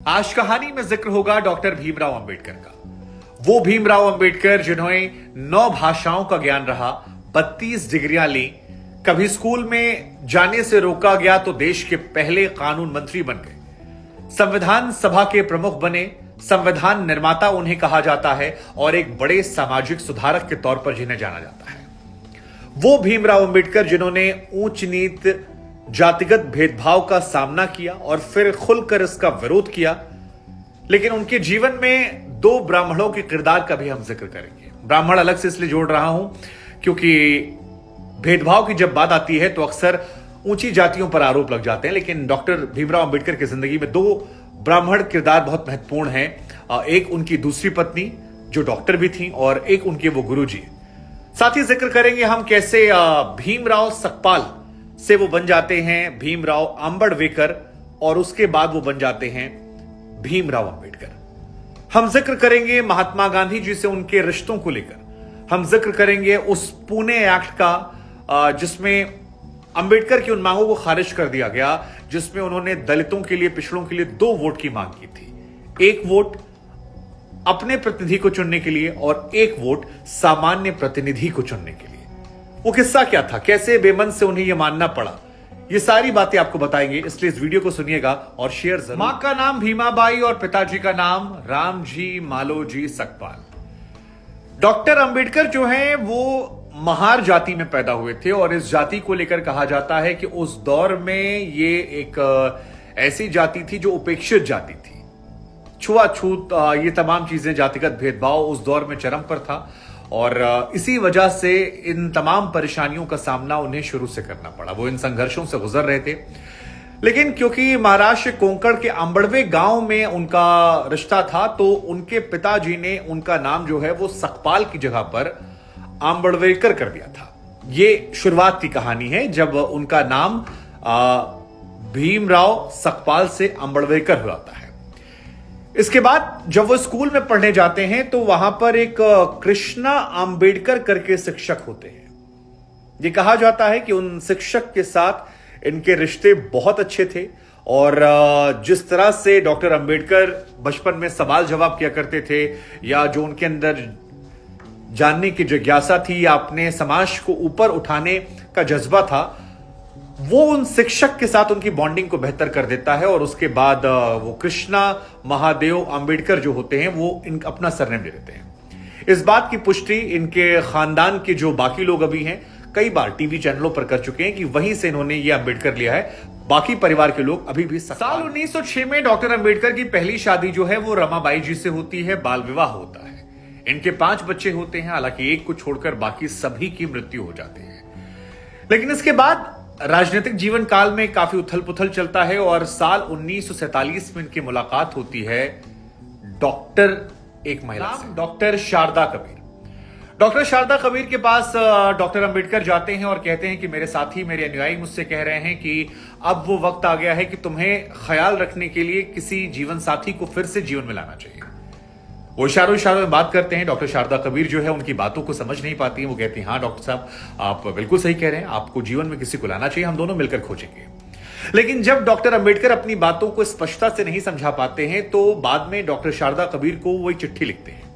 आज कहानी में जिक्र होगा डॉक्टर भीमराव अंबेडकर का। वो भीमराव अंबेडकर जिन्होंने 9 भाषाओं का ज्ञान रहा, 32 डिग्रियां ली, कभी स्कूल में जाने से रोका गया तो देश के पहले कानून मंत्री बन गए, संविधान सभा के प्रमुख बने, संविधान निर्माता उन्हें कहा जाता है और एक बड़े सामाजिक सुधारक के तौर पर जिन्हें जाना जाता है। वो भीमराव अंबेडकर जिन्होंने ऊंच नीच जातिगत भेदभाव का सामना किया और फिर खुलकर इसका विरोध किया। लेकिन उनके जीवन में 2 ब्राह्मणों के किरदार का भी हम जिक्र करेंगे। ब्राह्मण अलग से इसलिए जोड़ रहा हूं क्योंकि भेदभाव की जब बात आती है तो अक्सर ऊंची जातियों पर आरोप लग जाते हैं, लेकिन डॉक्टर भीमराव अंबेडकर की जिंदगी में 2 ब्राह्मण किरदार बहुत महत्वपूर्ण हैं। एक उनकी दूसरी पत्नी जो डॉक्टर भी थी और एक उनके वो गुरुजी। साथ ही जिक्र करेंगे हम कैसे भीमराव सकपाल से वो बन जाते हैं भीमराव आंबेडकर और उसके बाद वो बन जाते हैं भीमराव अंबेडकर। हम जिक्र करेंगे महात्मा गांधी जी से उनके रिश्तों को लेकर। हम जिक्र करेंगे उस पुणे एक्ट का जिसमें अंबेडकर की उन मांगों को खारिज कर दिया गया, जिसमें उन्होंने दलितों के लिए, पिछड़ों के लिए 2 वोट की मांग की थी। 1 वोट अपने प्रतिनिधि को चुनने के लिए और 1 वोट सामान्य प्रतिनिधि को चुनने के लिए। वो किस्सा क्या था, कैसे बेमन से उन्हें यह मानना पड़ा, ये सारी बातें आपको बताएंगे, इसलिए इस वीडियो को सुनिएगा और शेयर जरूर। मां का नाम भीमाबाई और पिताजी का नाम रामजी मालोजी सकपाल। डॉक्टर अंबेडकर जो हैं वो महार जाति में पैदा हुए थे और इस जाति को लेकर कहा जाता है कि उस दौर में ये एक ऐसी जाति थी जो उपेक्षित जाति थी। छुआछूत, ये तमाम चीजें, जातिगत भेदभाव उस दौर में चरम पर था और इसी वजह से इन तमाम परेशानियों का सामना उन्हें शुरू से करना पड़ा। वो इन संघर्षों से गुजर रहे थे, लेकिन क्योंकि महाराष्ट्र कोंकण के आंबड़वे गांव में उनका रिश्ता था तो उनके पिताजी ने उनका नाम जो है वो सकपाल की जगह पर आंबेडकर कर दिया था। ये शुरुआत की कहानी है जब उनका नाम भीमराव सकपाल से आंबेडकर हुआ है। इसके बाद जब वो स्कूल में पढ़ने जाते हैं तो वहां पर एक कृष्णा अंबेडकर करके शिक्षक होते हैं। ये कहा जाता है कि उन शिक्षक के साथ इनके रिश्ते बहुत अच्छे थे और जिस तरह से डॉक्टर अंबेडकर बचपन में सवाल जवाब किया करते थे या जो उनके अंदर जानने की जिज्ञासा थी या अपने समाज को ऊपर उठाने का जज्बा था, वो उन शिक्षक के साथ उनकी बॉन्डिंग को बेहतर कर देता है और उसके बाद वो कृष्णा महादेव अंबेडकर जो होते हैं वो अपना सरनेम ले लेते हैं। इस बात की पुष्टि इनके खानदान के जो बाकी लोग अभी हैं कई बार टीवी चैनलों पर कर चुके हैं कि वहीं से इन्होंने ये अंबेडकर लिया है। बाकी परिवार के लोग अभी भी। साल 1906 में डॉक्टर अंबेडकर की पहली शादी जो है वो रमाबाई जी से होती है। बाल विवाह होता है। इनके 5 बच्चे होते हैं, हालांकि एक को छोड़कर बाकी सभी की मृत्यु हो जाती है। लेकिन इसके बाद राजनीतिक जीवन काल में काफी उथल पुथल चलता है और साल 1947 में इनकी मुलाकात होती है एक महिला से, डॉक्टर शारदा कबीर। डॉक्टर शारदा कबीर के पास डॉक्टर अंबेडकर जाते हैं और कहते हैं कि मेरे साथी, मेरे अनुयायी मुझसे कह रहे हैं कि अब वो वक्त आ गया है कि तुम्हें ख्याल रखने के लिए किसी जीवन साथी को फिर से जीवन में लाना चाहिए। वो इशारों में बात करते हैं। डॉक्टर शारदा कबीर जो है उनकी बातों को समझ नहीं पाती हैं। वो कहती हैं, हाँ डॉक्टर साहब, आप बिल्कुल सही कह रहे हैं, आपको जीवन में किसी को लाना चाहिए, हम दोनों मिलकर खोजेंगे। लेकिन जब डॉक्टर अंबेडकर अपनी बातों को स्पष्टता से नहीं समझा पाते हैं तो बाद में डॉक्टर शारदा कबीर को वो एक चिट्ठी लिखते हैं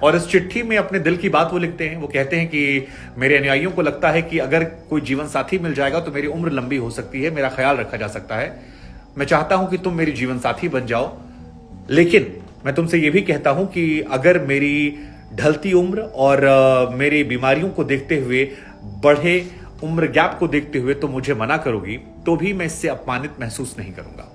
और इस चिट्ठी में अपने दिल की बात वो लिखते हैं। वो कहते हैं कि मेरे अनुयायियों को लगता है कि अगर कोई जीवन साथी मिल जाएगा तो मेरी उम्र लंबी हो सकती है, मेरा ख्याल रखा जा सकता है। मैं चाहता हूं कि तुम मेरी जीवन साथी बन जाओ, लेकिन मैं तुमसे यह भी कहता हूं कि अगर मेरी ढलती उम्र और मेरी बीमारियों को देखते हुए, बढ़े उम्र गैप को देखते हुए तो मुझे मना करोगी तो भी मैं इससे अपमानित महसूस नहीं करूंगा।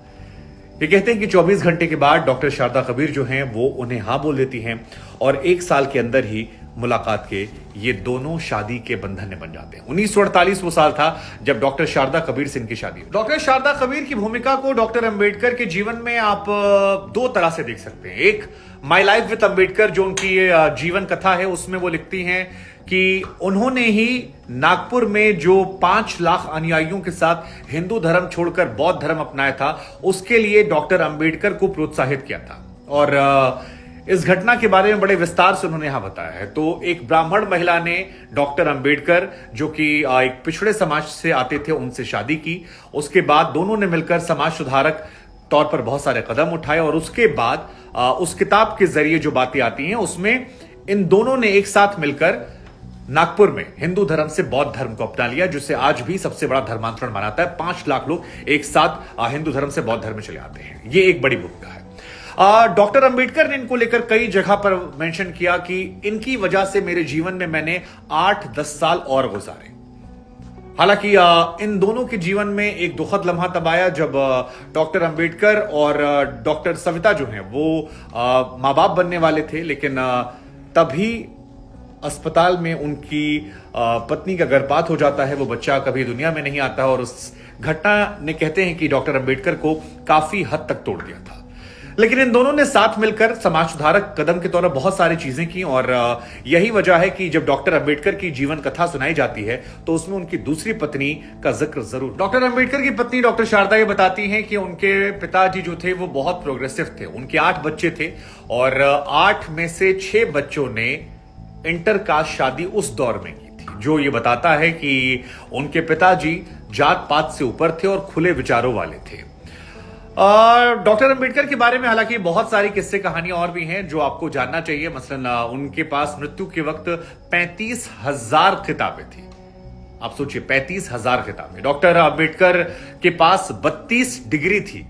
ये कहते हैं कि 24 घंटे के बाद डॉक्टर शारदा कबीर जो हैं वो उन्हें हाँ बोल देती हैं और 1 साल के अंदर ही मुलाकात के ये दोनों शादी के बंधन में बन जाते हैं। 1948 वो साल था जब डॉक्टर शारदा कबीर से इनकी शादी हुई। डॉक्टर शारदा कबीर की भूमिका को डॉक्टर अंबेडकर के जीवन में आप 2 तरह से देख सकते हैं। एक, माई लाइफ विद अंबेडकर जो उनकी जीवन कथा है, उसमें वो लिखती हैं कि उन्होंने ही नागपुर में जो 5 लाख अनुयायियों के साथ हिंदू धर्म छोड़कर बौद्ध धर्म अपनाया था, उसके लिए डॉक्टर अंबेडकर को प्रोत्साहित किया था और इस घटना के बारे में बड़े विस्तार से उन्होंने यहां बताया है। तो एक ब्राह्मण महिला ने डॉक्टर अंबेडकर, जो कि एक पिछड़े समाज से आते थे, उनसे शादी की। उसके बाद दोनों ने मिलकर समाज सुधारक तौर पर बहुत सारे कदम उठाए और उसके बाद उस किताब के जरिए जो बातें आती हैं उसमें इन दोनों ने एक साथ मिलकर नागपुर में हिंदू धर्म से बौद्ध धर्म को अपना लिया, जिसे आज भी सबसे बड़ा धर्मांतरण मानाता है। 5 लाख लोग एक साथ हिंदू धर्म से बौद्ध धर्म में चले आते हैं। ये एक बड़ी भूमिका है। डॉक्टर अंबेडकर ने इनको लेकर कई जगह पर मेंशन किया कि इनकी वजह से मेरे जीवन में मैंने 8-10 साल और गुजारे। हालांकि इन दोनों के जीवन में एक दुखद लम्हा तब आया जब डॉक्टर अंबेडकर और डॉक्टर सविता जो हैं वो मां बाप बनने वाले थे, लेकिन तभी अस्पताल में उनकी पत्नी का गर्भपात हो जाता है। वो बच्चा कभी दुनिया में नहीं आता और उस घटना ने कहते हैं कि डॉक्टर अंबेडकर को काफी हद तक तोड़ दिया था। लेकिन इन दोनों ने साथ मिलकर समाज सुधारक कदम के तौर पर बहुत सारी चीजें की और यही वजह है कि जब डॉक्टर अंबेडकर की जीवन कथा सुनाई जाती है तो उसमें उनकी दूसरी पत्नी का जिक्र जरूर। डॉक्टर अंबेडकर की पत्नी डॉक्टर शारदा ये बताती हैं कि उनके पिताजी जो थे वो बहुत प्रोग्रेसिव थे। उनके 8 बच्चे थे और 8 में से 6 बच्चों ने इंटर कास्ट शादी उस दौर में की थी, जो ये बताता है कि उनके पिताजी जात पात से ऊपर थे और खुले विचारों वाले थे। डॉक्टर अंबेडकर के बारे में हालांकि बहुत सारी किस्से कहानियां और भी हैं जो आपको जानना चाहिए। मसलन उनके पास मृत्यु के वक्त 35,000 किताबें थी। आप सोचिए 35,000 किताबें। डॉक्टर अंबेडकर के पास 32 डिग्री थी,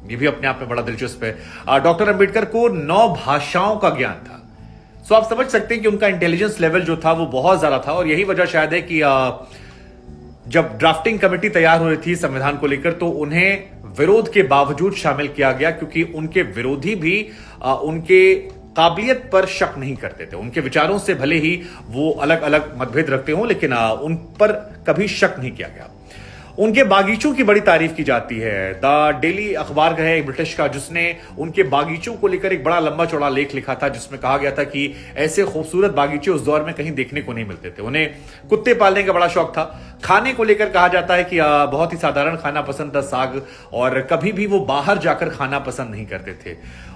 ये भी अपने आप में बड़ा दिलचस्प है। डॉक्टर अंबेडकर को 9 भाषाओं का ज्ञान था। सो आप समझ सकते हैं कि उनका इंटेलिजेंस लेवल जो था वो बहुत ज्यादा था और यही वजह शायद है कि जब ड्राफ्टिंग कमेटी तैयार हो रही थी संविधान को लेकर तो उन्हें विरोध के बावजूद शामिल किया गया, क्योंकि उनके विरोधी भी उनके काबिलियत पर शक नहीं करते थे। उनके विचारों से भले ही वो अलग अलग मतभेद रखते हों, लेकिन उन पर कभी शक नहीं किया गया। उनके बागीचों की बड़ी तारीफ की जाती है। द डेली अखबार का है ब्रिटिश का, जिसने उनके बागीचों को लेकर एक बड़ा लंबा चौड़ा लेख लिखा था, जिसमें कहा गया था कि ऐसे खूबसूरत बागीचे उस दौर में कहीं देखने को नहीं मिलते थे। उन्हें कुत्ते पालने का बड़ा शौक था। खाने को लेकर कहा जाता है कि बहुत ही साधारण खाना पसंद था, साग, और कभी भी वो बाहर जाकर खाना पसंद नहीं करते थे।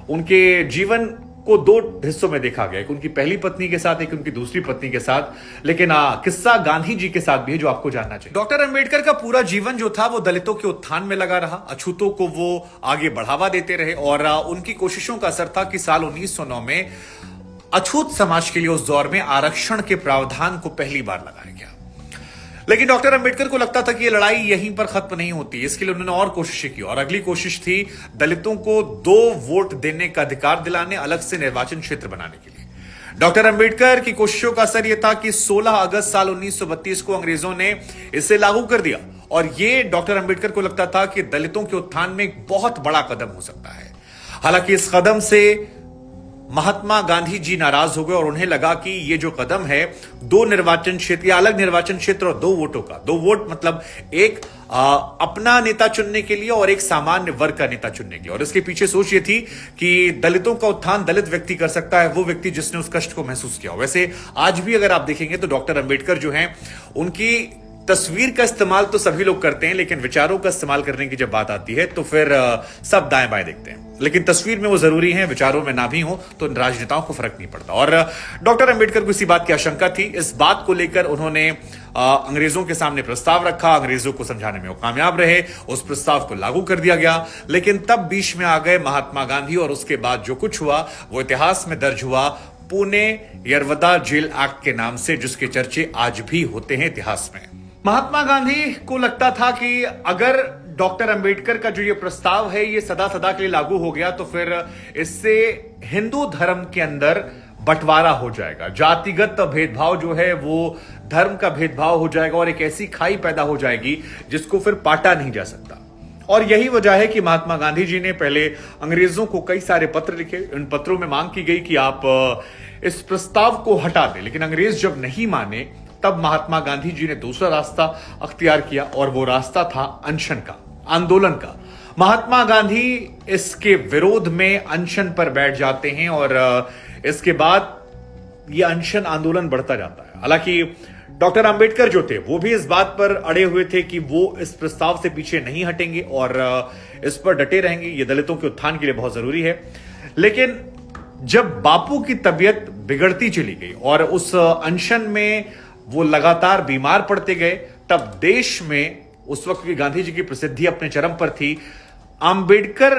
उनके जीवन को 2 हिस्सों में देखा गया, एक उनकी पहली पत्नी के साथ, एक उनकी दूसरी पत्नी के साथ। लेकिन किस्सा गांधी जी के साथ भी है जो आपको जानना चाहिए। डॉक्टर अंबेडकर का पूरा जीवन जो था वो दलितों के उत्थान में लगा रहा। अछूतों को वो आगे बढ़ावा देते रहे और उनकी कोशिशों का असर था कि साल 1909 में अछूत समाज के लिए उस दौर में आरक्षण के प्रावधान को पहली बार लगाया गया। लेकिन डॉक्टर अंबेडकर को लगता था कि ये लड़ाई यहीं पर खत्म नहीं होती। इसके लिए उन्होंने और कोशिशें की और अगली कोशिश थी दलितों को 2 वोट देने का अधिकार दिलाने, अलग से निर्वाचन क्षेत्र बनाने के लिए। डॉक्टर अंबेडकर की कोशिशों का असर यह था कि 16 अगस्त साल 1932 को अंग्रेजों ने इसे लागू कर दिया और ये डॉक्टर अंबेडकर को लगता था कि दलितों के उत्थान में एक बहुत बड़ा कदम हो सकता है। हालांकि इस कदम से महात्मा गांधी जी नाराज हो गए और उन्हें लगा कि ये जो कदम है 2 निर्वाचन क्षेत्र या अलग निर्वाचन क्षेत्र और 2 वोटों का, 2 वोट मतलब एक अपना नेता चुनने के लिए और एक सामान्य वर्ग का नेता चुनने के लिए। और इसके पीछे सोच ये थी कि दलितों का उत्थान दलित व्यक्ति कर सकता है, वो व्यक्ति जिसने उस कष्ट को महसूस किया हो। वैसे आज भी अगर आप देखेंगे तो डॉक्टर अंबेडकर जो हैं उनकी तस्वीर का इस्तेमाल तो सभी लोग करते हैं, लेकिन विचारों का इस्तेमाल करने की जब बात आती है तो फिर सब दाएं बाएं देखते हैं। लेकिन तस्वीर में वो जरूरी है, विचारों में ना भी हो तो राजनेताओं को फर्क नहीं पड़ता। और डॉक्टर अंबेडकर को इसी बात की आशंका थी। इस बात को लेकर उन्होंने अंग्रेजों के सामने प्रस्ताव रखा। अंग्रेजों को समझाने में वो कामयाब रहे, उस प्रस्ताव को लागू कर दिया गया। लेकिन तब बीच में आ गए महात्मा गांधी और उसके बाद जो कुछ हुआ वो इतिहास में दर्ज हुआ पुणे यरवदा जेल एक्ट के नाम से, जिसके चर्चे आज भी होते हैं इतिहास में। महात्मा गांधी को लगता था कि अगर डॉक्टर अंबेडकर का जो ये प्रस्ताव है ये सदा सदा के लिए लागू हो गया तो फिर इससे हिंदू धर्म के अंदर बंटवारा हो जाएगा, जातिगत भेदभाव जो है वो धर्म का भेदभाव हो जाएगा और एक ऐसी खाई पैदा हो जाएगी जिसको फिर पाटा नहीं जा सकता। और यही वजह है कि महात्मा गांधी जी ने पहले अंग्रेजों को कई सारे पत्र लिखे। उन पत्रों में मांग की गई कि आप इस प्रस्ताव को हटा दें, लेकिन अंग्रेज जब नहीं माने तब महात्मा गांधी जी ने दूसरा रास्ता अख्तियार किया और वो रास्ता था अनशन का, आंदोलन का। महात्मा गांधी इसके विरोध में अनशन पर बैठ जाते हैं और इसके बाद ये अनशन आंदोलन बढ़ता जाता है। हालांकि डॉक्टर अंबेडकर जो थे वो भी इस बात पर अड़े हुए थे कि वो इस प्रस्ताव से पीछे नहीं हटेंगे और इस पर डटे रहेंगे, ये दलितों के उत्थान के लिए बहुत जरूरी है। लेकिन जब बापू की तबीयत बिगड़ती चली गई और उस अनशन में वो लगातार बीमार पड़ते गए, तब देश में उस वक्त की गांधी जी की प्रसिद्धि अपने चरम पर थी। अंबेडकर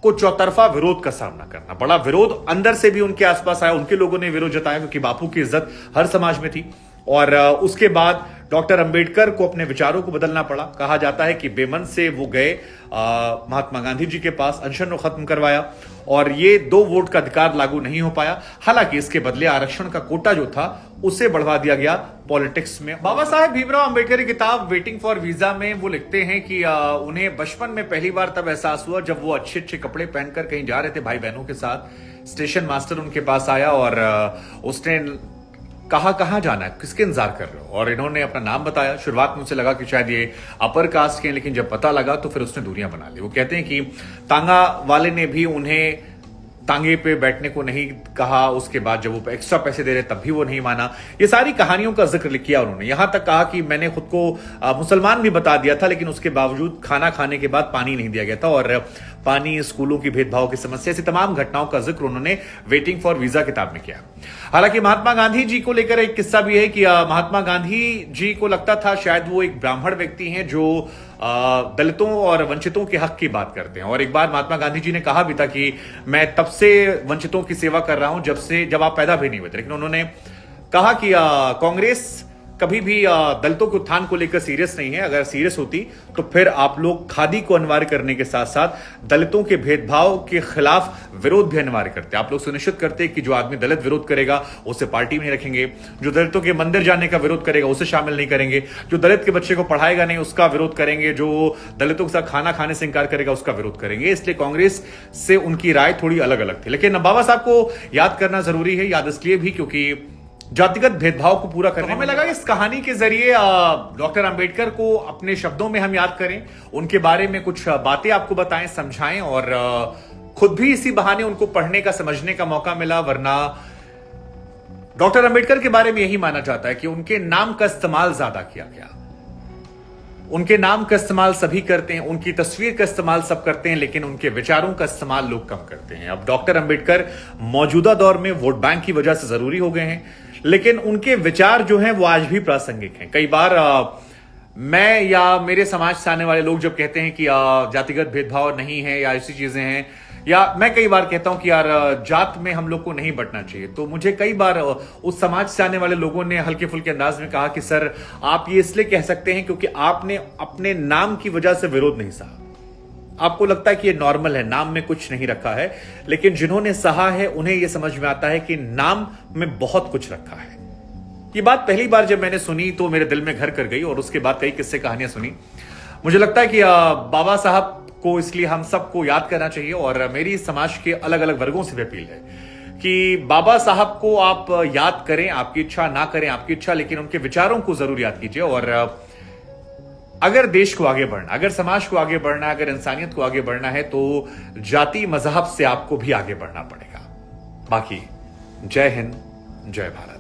को चौतरफा विरोध का सामना करना पड़ा। विरोध अंदर से भी उनके आसपास आया, उनके लोगों ने विरोध जताया क्योंकि बापू की इज्जत हर समाज में थी। और उसके बाद डॉक्टर अंबेडकर को अपने विचारों को बदलना पड़ा। कहा जाता है कि बेमन से वो गए महात्मा गांधी जी के पास, अनशन को खत्म करवाया और ये 2 वोट का अधिकार लागू नहीं हो पाया। हालांकि इसके बदले आरक्षण का कोटा जो था उसे बढ़वा दिया गया पॉलिटिक्स में। बाबा साहेब भीमराव अंबेडकर की किताब वेटिंग फॉर वीजा में वो लिखते हैं कि उन्हें बचपन में पहली बार तब एहसास हुआ जब वो अच्छे अच्छे कपड़े पहनकर कहीं जा रहे थे भाई बहनों के साथ। स्टेशन मास्टर उनके पास आया और उसने कहा कहां जाना है, किसके इंतजार कर रहे हो, और इन्होंने अपना नाम बताया। शुरुआत में उसे लगा कि शायद ये अपर कास्ट के हैं, लेकिन जब पता लगा तो फिर उसने दूरियां बना ली। वो कहते हैं कि तांगा वाले ने भी उन्हें तांगे पे बैठने को नहीं कहा, उसके बाद जब वो एक्स्ट्रा पैसे दे रहे तब भी वो नहीं माना। ये सारी कहानियों का जिक्र किया उन्होंने। यहां तक कहा कि मैंने खुद को मुसलमान भी बता दिया था, लेकिन उसके बावजूद खाना खाने के बाद पानी नहीं दिया गया था, और पानी, स्कूलों की भेदभाव की समस्या, ऐसी तमाम घटनाओं का जिक्र उन्होंने वेटिंग फॉर वीजा किताब में किया। हालांकि महात्मा गांधी जी को लेकर एक किस्सा भी है कि महात्मा गांधी जी को लगता था शायद वो एक ब्राह्मण व्यक्ति हैं जो दलितों और वंचितों के हक की बात करते हैं। और एक बार महात्मा गांधी जी ने कहा भी था कि मैं तब से वंचितों की सेवा कर रहा हूं जब आप पैदा भी नहीं हुए थे। लेकिन उन्होंने कहा कि कांग्रेस कभी भी दलितों के उत्थान को लेकर सीरियस नहीं है। अगर सीरियस होती तो फिर आप लोग खादी को अनिवार्य करने के साथ साथ दलितों के भेदभाव के खिलाफ विरोध भी अनिवार्य करते। आप लोग सुनिश्चित करते कि जो आदमी दलित विरोध करेगा उसे पार्टी में नहीं रखेंगे, जो दलितों के मंदिर जाने का विरोध करेगा उसे शामिल नहीं करेंगे, जो दलित के बच्चे को पढ़ाएगा नहीं उसका विरोध करेंगे, जो दलितों के साथ खाना खाने से इंकार करेगा उसका विरोध करेंगे। इसलिए कांग्रेस से उनकी राय थोड़ी अलग अलग थी। लेकिन बाबा साहब को याद करना जरूरी है, याद इसलिए भी क्योंकि जातिगत भेदभाव को पूरा करने हमें लगा इस कहानी के जरिए डॉक्टर अंबेडकर को अपने शब्दों में हम याद करें, उनके बारे में कुछ बातें आपको बताएं, समझाएं, और खुद भी इसी बहाने उनको पढ़ने का, समझने का मौका मिला। वरना डॉक्टर अंबेडकर के बारे में यही माना जाता है कि उनके नाम का इस्तेमाल ज्यादा किया गया। उनके नाम का इस्तेमाल सभी करते हैं, उनकी तस्वीर का इस्तेमाल सब करते हैं, लेकिन उनके विचारों का इस्तेमाल लोग कम करते हैं। अब डॉक्टर अंबेडकर मौजूदा दौर में वोट बैंक की वजह से जरूरी हो गए हैं, लेकिन उनके विचार जो हैं वो आज भी प्रासंगिक हैं। कई बार मैं या मेरे समाज से आने वाले लोग जब कहते हैं कि जातिगत भेदभाव नहीं है या ऐसी चीजें हैं, या मैं कई बार कहता हूं कि यार जात में हम लोग को नहीं बंटना चाहिए, तो मुझे कई बार उस समाज से आने वाले लोगों ने हल्के फुल्के अंदाज में कहा कि सर आप ये इसलिए कह सकते हैं क्योंकि आपने अपने नाम की वजह से विरोध नहीं सहा। आपको लगता है कि ये नॉर्मल है, नाम में कुछ नहीं रखा है, लेकिन जिन्होंने सहा है उन्हें यह समझ में आता है कि नाम में बहुत कुछ रखा है। ये बात पहली बार जब मैंने सुनी तो मेरे दिल में घर कर गई, और उसके बाद कई किस्से कहानियां सुनी। मुझे लगता है कि बाबा साहब को इसलिए हम सबको याद करना चाहिए, और मेरी समाज के अलग अलग वर्गों से भी अपील है कि बाबा साहब को आप याद करें, आपकी इच्छा ना करें आपकी इच्छा, लेकिन उनके विचारों को जरूर याद कीजिए। और अगर देश को आगे बढ़ना, अगर समाज को आगे बढ़ना, अगर इंसानियत को आगे बढ़ना है तो जाति मजहब से आपको भी आगे बढ़ना पड़ेगा। बाकी जय हिंद, जय भारत।